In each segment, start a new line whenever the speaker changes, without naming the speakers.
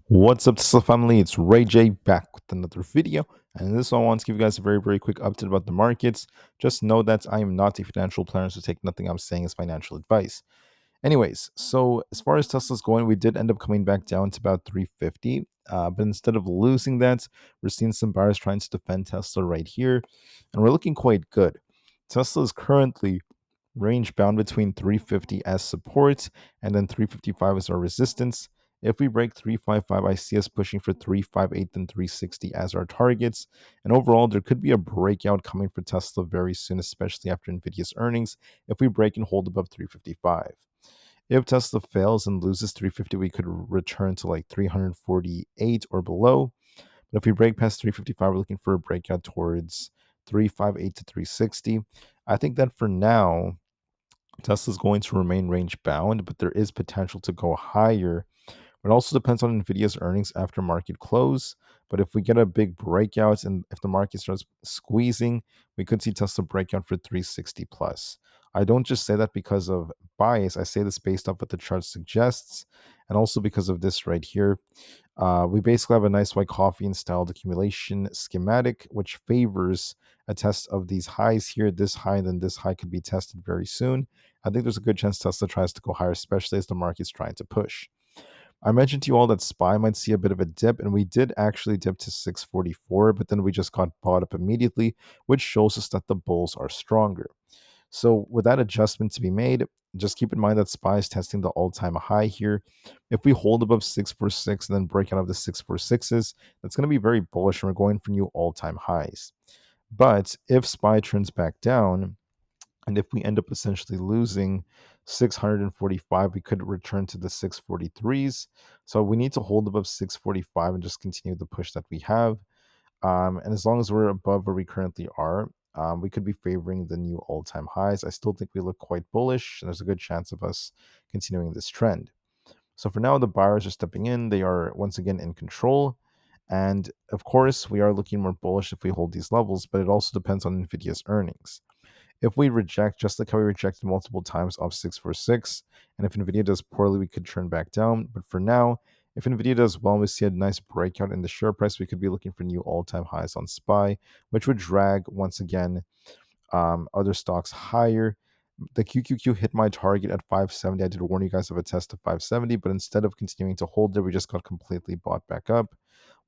What's up, Tsla family? It's Ray J back with another video. And in this one, I want to give you guys a very quick update about the markets. Just know that I am not a financial planner, so take nothing I'm saying as financial advice. Anyways, so as far as Tesla's going, we did end up coming back down to about 350. But instead of losing that, we're seeing some buyers trying to defend Tesla right here. And we're looking quite good. Tesla is currently range bound between 350 as support and then 355 as our resistance. If we break 355, I see us pushing for 358 and 360 as our targets. And overall, there could be a breakout coming for Tesla very soon, especially after Nvidia's earnings, if we break and hold above 355. If Tesla fails and loses 350, we could return to like 348 or below. But if we break past 355, we're looking for a breakout towards 358 to 360. I think that for now, Tesla's going to remain range bound, but there is potential to go higher. It also depends on Nvidia's earnings after market close. But if we get a big breakout and if the market starts squeezing, we could see Tesla breakout for 360 plus. I don't just say that because of bias. I say this based off what the chart suggests, and also because of this right here. We basically have a nice white coffee and styled accumulation schematic, which favors a test of these highs here. This high and then this high could be tested very soon. I think there's a good chance Tesla tries to go higher, especially as the market's trying to push. I mentioned to you all that SPY might see a bit of a dip, and we did actually dip to 644, but then we just got bought up immediately, which shows us that the bulls are stronger. So, with that adjustment to be made, just keep in mind that SPY is testing the all time high here. If we hold above 646 and then break out of the 646s, that's going to be very bullish, and we're going for new all time highs. But if SPY turns back down, and if we end up essentially losing 645, we could return to the 643s. So we need to hold above 645 and just continue the push that we have. And as long as we're above where we currently are, we could be favoring the new all time highs. I still think we look quite bullish, and there's a good chance of us continuing this trend. So for now, the buyers are stepping in. They are once again in control. And of course, we are looking more bullish if we hold these levels, but it also depends on NVIDIA's earnings. If we reject, just like how we rejected multiple times off 646, and if NVIDIA does poorly, we could turn back down. But for now, if NVIDIA does well and we see a nice breakout in the share price, we could be looking for new all-time highs on SPY, which would drag, once again, other stocks higher. The QQQ hit my target at 570. I did warn you guys of a test of 570, but instead of continuing to hold there, we just got completely bought back up.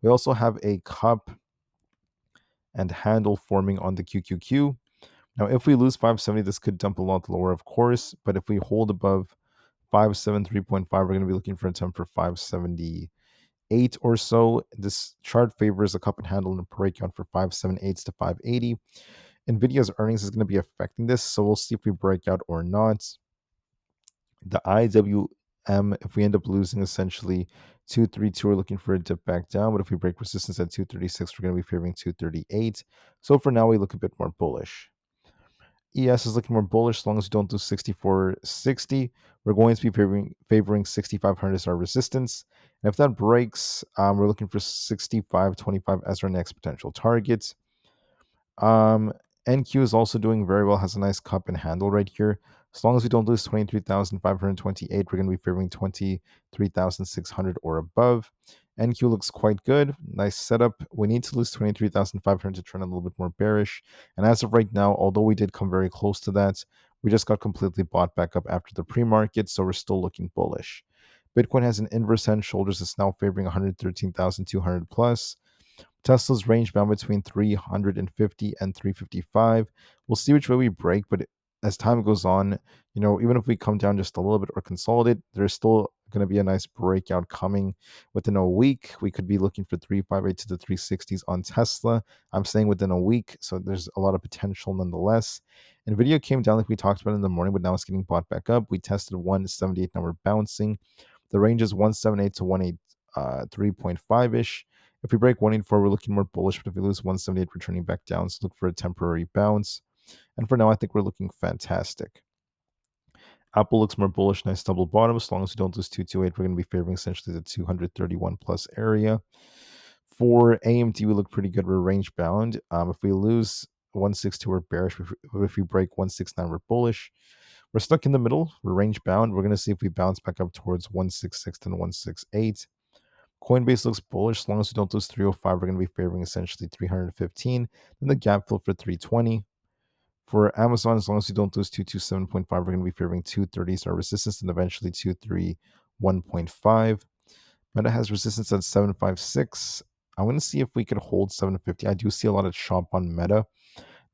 We also have a cup and handle forming on the QQQ. Now, if we lose 570, this could dump a lot lower, of course. But if we hold above 573.5, we're going to be looking for a temp for 578 or so. This chart favors a cup and handle and a breakout for 578 to 580. Nvidia's earnings is going to be affecting this, so we'll see if we break out or not. The IWM, if we end up losing essentially 232, we're looking for a dip back down. But if we break resistance at 236, we're going to be favoring 238. So for now, we look a bit more bullish. ES is looking more bullish as long as we don't do 6460. We're going to be favoring 6500 as our resistance. And if that breaks, we're looking for 6525 as our next potential target. NQ is also doing very well, has a nice cup and handle right here. As long as we don't lose 23,528, we're going to be favoring 23,600 or above. NQ looks quite good. Nice setup. We need to lose 23,500 to turn a little bit more bearish. And as of right now, although we did come very close to that, we just got completely bought back up after the pre-market, so we're still looking bullish. Bitcoin has an inverse head and shoulders. It's now favoring 113,200 plus. Tesla's range bound between 350 and 355. We'll see which way we break, but as time goes on, even if we come down just a little bit or consolidate, there's still going to be a nice breakout coming within a week. We could be looking for 358 to the 360s on Tesla. I'm saying within a week, so there's a lot of potential nonetheless. Nvidia came down like we talked about in the morning, but now it's getting bought back up. We tested 178, now we're bouncing. The range is 178 to 183.5 ish. If we break 184, we're looking more bullish, but if we lose 178, we're turning back down. So look for a temporary bounce. And for now, I think we're looking fantastic. Apple looks more bullish, nice double bottom. As long as we don't lose 228, we're going to be favoring essentially the 231 plus area. For AMD, we look pretty good. We're range bound. If we lose 162, we're bearish. If we break 169, we're bullish. We're stuck in the middle. We're range bound. We're going to see if we bounce back up towards 166 and 168. Coinbase looks bullish. As long as we don't lose 305, we're going to be favoring essentially 315. Then the gap fill for 320. For Amazon, as long as we don't lose 227.5, we're going to be favoring 230 as our resistance and eventually 231.5. Meta has resistance at 756. I want to see if we could hold 750. I do see a lot of chop on Meta.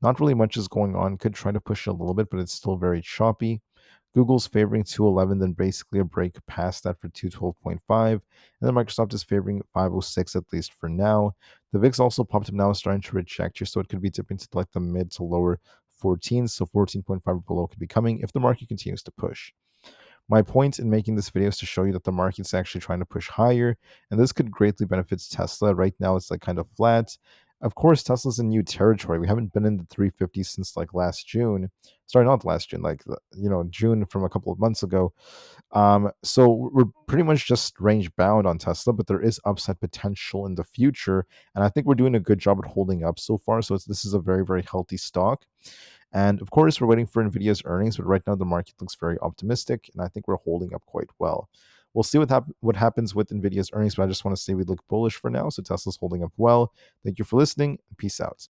Not really much is going on. Could try to push it a little bit, but it's still very choppy. Google's favoring 211, then basically a break past that for 212.5. And then Microsoft is favoring 506 at least for now. The VIX also popped up now, starting to reject here, so it could be dipping to like the mid to lower 14. So 14.5 or below could be coming if the market continues to push. My point in making this video is to show you that the market's actually trying to push higher, and this could greatly benefit Tesla. Right now, it's like kind of flat. Of course, Tesla's in new territory. We haven't been in the 350 since like last June. Sorry, not last June, like June from a couple of months ago. So we're pretty much just range bound on Tesla, but there is upside potential in the future, and I think we're doing a good job at holding up so far. So this is a very, very healthy stock. And of course, we're waiting for Nvidia's earnings, but right now the market looks very optimistic, and I think we're holding up quite well. We'll see what happens with Nvidia's earnings, but I just want to say we look bullish for now. So Tesla's holding up well. Thank you for listening. Peace out.